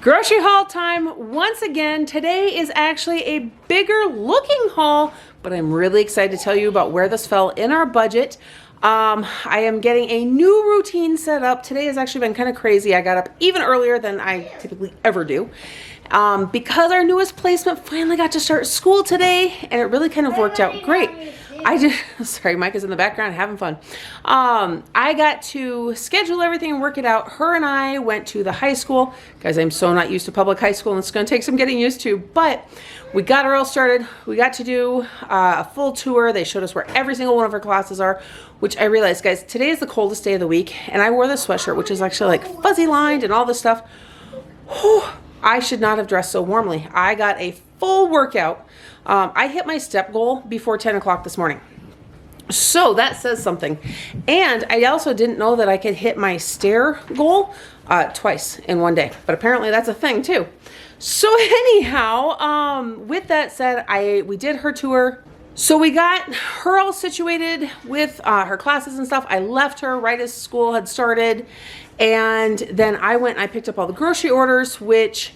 Grocery haul time once again. Today is actually a bigger looking haul, but I'm really excited to tell you about where this fell in our budget. I am getting a new routine set up. Today has actually been kind of crazy. I got up even earlier than I typically ever do. Because our newest placement finally got to start school today, and it really kind of worked out great. Sorry, Micah's in the background having fun. I got to schedule everything and work it out. Her and I went to the high school. Guys, I'm so not used to public high school, and it's going to take some getting used to, but we got her all started. We got to do a full tour. They showed us where every single one of her classes are, which I realized, guys, today is the coldest day of the week, and I wore this sweatshirt, which is actually like fuzzy lined and all this stuff. Whew, I should not have dressed so warmly. I got a full workout. I hit my step goal before 10 o'clock this morning. So that says something. And I also didn't know that I could hit my stair goal twice in one day. But apparently that's a thing too. So anyhow, with that said, we did her tour. So we got her all situated with her classes and stuff. I left her right as school had started. And then I went and I picked up all the grocery orders, which,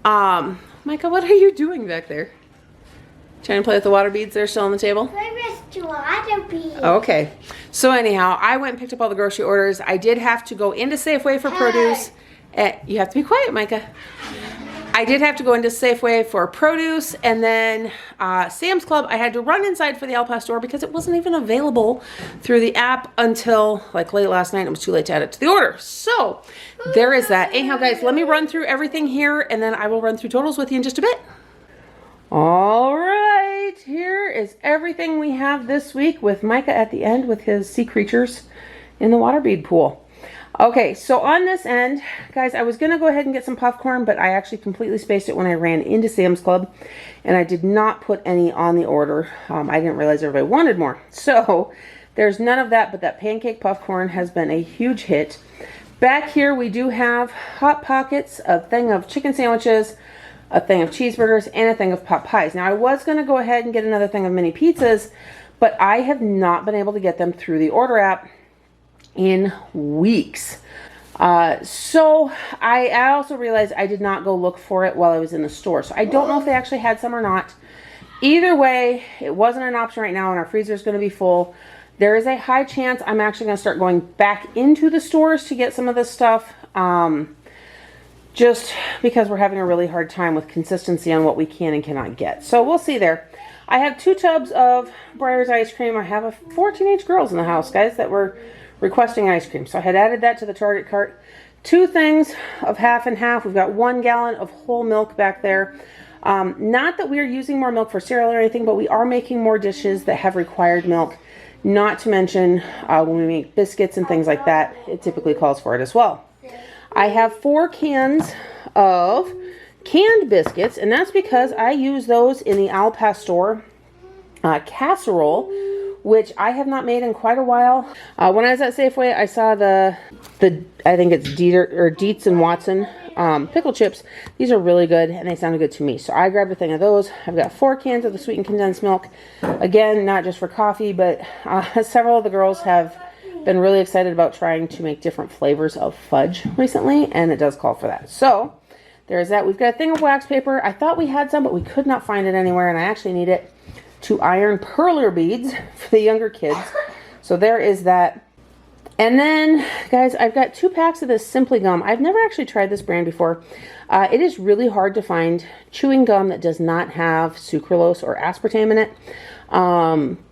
Micah, what are you doing back there? Trying to play with the water beads? They're still on the table? Okay. So anyhow, I went and picked up all the grocery orders. I did have to go into Safeway for produce. You have to be quiet, Micah. I did have to go into Safeway for produce, and then Sam's Club, I had to run inside for the El Paso store because it wasn't even available through the app until like late last night. It was too late to add it to the order. So there is that. Anyhow, guys, let me run through everything here, and then I will run through totals with you in just a bit. All right, here is everything we have this week with Micah at the end with his sea creatures in the water bead pool. Okay, so on this end, guys, I was going to go ahead and get some popcorn, but I actually completely spaced it when I ran into Sam's Club, and I did not put any on the order. I didn't realize everybody wanted more. So there's none of that, but that pancake popcorn has been a huge hit. Back here, we do have Hot Pockets, a thing of chicken sandwiches, a thing of cheeseburgers, and a thing of pot pies. Now, I was going to go ahead and get another thing of mini pizzas, but I have not been able to get them through the order app in weeks. So I also realized I did not go look for it while I was in the store. So I don't know if they actually had some or not. Either way, it wasn't an option right now, and our freezer is going to be full. There is a high chance I'm actually going to start going back into the stores to get some of this stuff. Just because we're having a really hard time with consistency on what we can and cannot get. So we'll see there. I have 2 tubs of Breyer's ice cream. I have 4 teenage girls in the house, guys, that were requesting ice cream. So I had added that to the Target cart. 2 things of half and half. We've got 1 gallon of whole milk back there. Not that we are using more milk for cereal or anything, but we are making more dishes that have required milk. Not to mention when we make biscuits and things like that, it typically calls for it as well. I have 4 cans of canned biscuits, and that's because I use those in the El Pastor casserole, which I have not made in quite a while. When I was at Safeway, I saw the I think it's Dietz and Watson pickle chips. These are really good, and they sounded good to me. So I grabbed a thing of those. I've got 4 cans of the sweetened condensed milk. Again, not just for coffee, but several of the girls have been really excited about trying to make different flavors of fudge recently, and it does call for that. So there's that. We've got a thing of wax paper. I thought we had some, but we could not find it anywhere, and I actually need it to iron perler beads for the younger kids. So there is that. And then, guys, I've got 2 packs of this Simply Gum. I've never actually tried this brand before. It is really hard to find chewing gum that does not have sucralose or aspartame in it.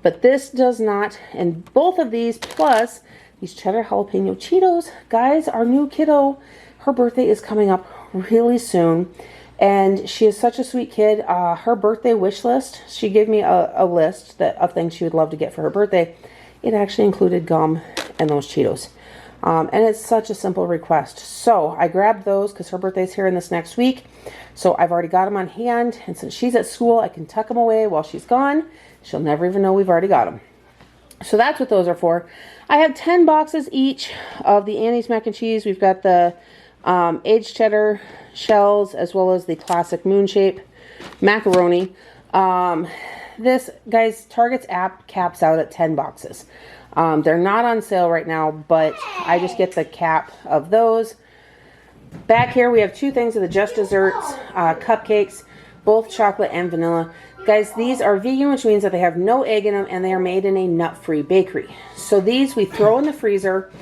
But this does not, and both of these, plus these cheddar jalapeno Cheetos. Guys, our new kiddo, her birthday is coming up really soon, and she is such a sweet kid. Her birthday wish list, she gave me a list of things she would love to get for her birthday. It actually included gum and those Cheetos. And it's such a simple request. So I grabbed those because her birthday's here in this next week. So I've already got them on hand, and since she's at school, I can tuck them away while she's gone. She'll never even know we've already got them. So that's what those are for. I have 10 boxes each of the Annie's mac and cheese. We've got the aged cheddar shells as well as the classic moon shape macaroni. This, guys, Target's app caps out at 10 boxes. They're not on sale right now, but I just get the cap of those. Back here we have two things of the Just Desserts cupcakes, both chocolate and vanilla. Guys, these are vegan, which means that they have no egg in them, and they are made in a nut-free bakery. So these we throw in the freezer,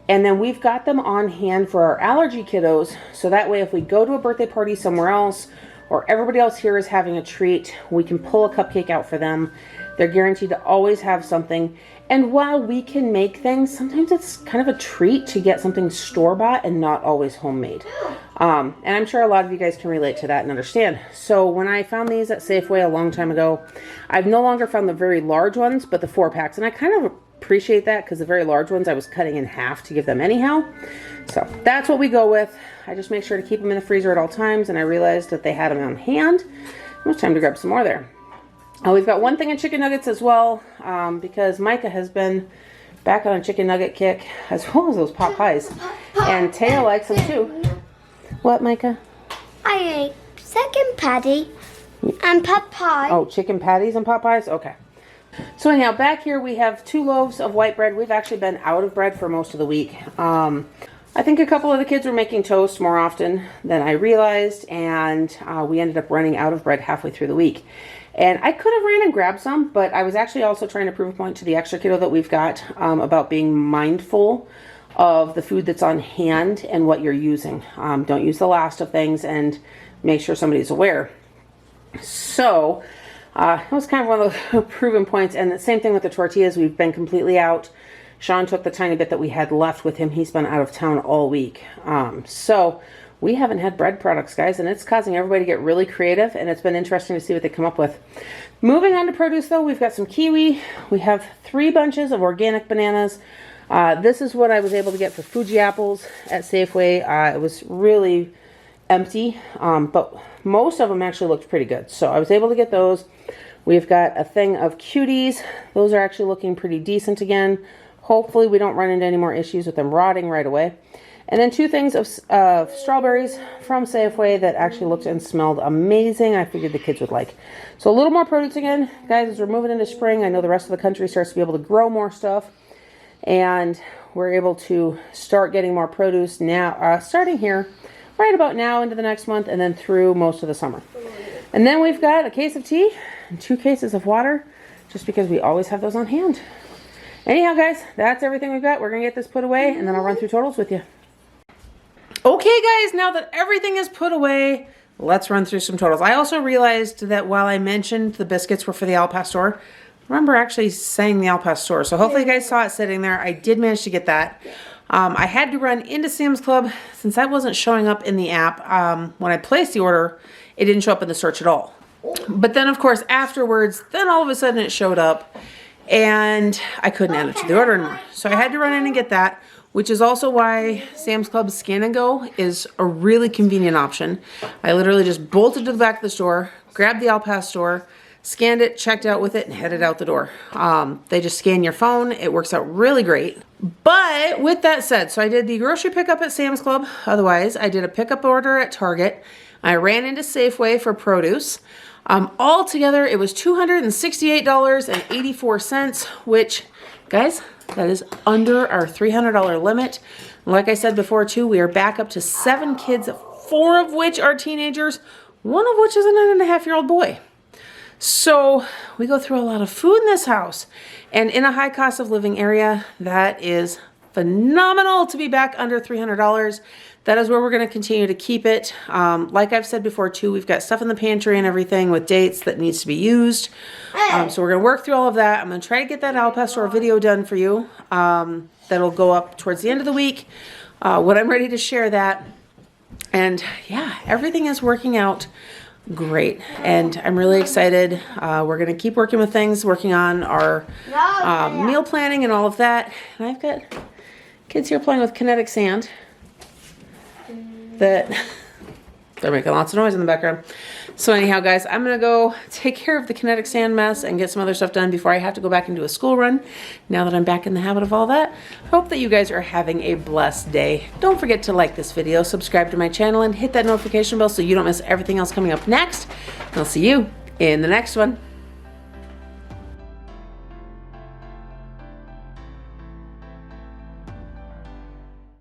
and then we've got them on hand for our allergy kiddos. So that way if we go to a birthday party somewhere else, or everybody else here is having a treat, we can pull a cupcake out for them. They're guaranteed to always have something. And while we can make things, sometimes it's kind of a treat to get something store-bought and not always homemade. And I'm sure a lot of you guys can relate to that and understand. So when I found these at Safeway a long time ago, I've no longer found the very large ones, but the 4-packs. And I kind of appreciate that because the very large ones I was cutting in half to give them anyhow. So that's what we go with. I just make sure to keep them in the freezer at all times, and I realized that they had them on hand. It was time to grab some more there. We've got one thing of chicken nuggets as well, because Micah has been back on a chicken nugget kick, as well as those pot pies. And Taya likes them too. What, Micah? I ate chicken patty and pot pie. Oh, chicken patties and pot pies? Okay. So anyhow, back here we have 2 loaves of white bread. We've actually been out of bread for most of the week. I think a couple of the kids were making toast more often than I realized, and we ended up running out of bread halfway through the week. And I could have ran and grabbed some, but I was actually also trying to prove a point to the extra kiddo that we've got about being mindful of the food that's on hand and what you're using. Don't use the last of things, and make sure somebody's aware. So it was kind of one of those proven points. And the same thing with the tortillas. We've been completely out. Shawn took the tiny bit that we had left with him. He's been out of town all week. So we haven't had bread products, guys, and it's causing everybody to get really creative, and it's been interesting to see what they come up with. Moving on to produce, though, we've got some kiwi. We have 3 bunches of organic bananas. This is what I was able to get for Fuji apples at Safeway. It was really empty, but most of them actually looked pretty good, so I was able to get those. We've got a thing of cuties. Those are actually looking pretty decent again. Hopefully we don't run into any more issues with them rotting right away. And then 2 things of strawberries from Safeway that actually looked and smelled amazing. I figured the kids would like. So a little more produce again. Guys, as we're moving into spring, I know the rest of the country starts to be able to grow more stuff. And we're able to start getting more produce now, starting here, right about now into the next month, and then through most of the summer. And then we've got a case of tea and 2 cases of water, just because we always have those on hand. Anyhow, guys, that's everything we've got. We're going to get this put away, and then I'll run through totals with you. Okay, guys, now that everything is put away, let's run through some totals. I also realized that while I mentioned the biscuits were for the Al Pastor, I remember actually saying the Al Pastor. So hopefully you guys saw it sitting there. I did manage to get that. I had to run into Sam's Club since that wasn't showing up in the app. When I placed the order, it didn't show up in the search at all. But then, of course, afterwards, then all of a sudden it showed up, and I couldn't add it to the order anymore. So I had to run in and get that, which is also why Sam's Club Scan and Go is a really convenient option. I literally just bolted to the back of the store, grabbed the Al Pastor, scanned it, checked out with it, and headed out the door. They just scan your phone. It works out really great. But with that said, so I did the grocery pickup at Sam's Club. Otherwise, I did a pickup order at Target. I ran into Safeway for produce. Altogether, it was $268.84, which, guys, that is under our $300 limit. Like I said before, too, we are back up to 7 kids, 4 of which are teenagers, 1 of which is a 9.5-year-old boy. So we go through a lot of food in this house. And in a high cost of living area, that is phenomenal to be back under $300. That is where we're going to continue to keep it. Like I've said before, too, we've got stuff in the pantry and everything with dates that needs to be used. So we're going to work through all of that. I'm going to try to get that Al Pastor video done for you. That'll go up towards the end of the week when I'm ready to share that. And yeah, everything is working out great. And I'm really excited. We're going to keep working with things, working on our meal planning and all of that. And I've got kids here playing with kinetic sand. That they're making lots of noise in the background. So anyhow, guys, I'm going to go take care of the kinetic sand mess and get some other stuff done before I have to go back and do a school run. Now that I'm back in the habit of all that, hope that you guys are having a blessed day. Don't forget to like this video, subscribe to my channel, and hit that notification bell so you don't miss everything else coming up next. I'll see you in the next one.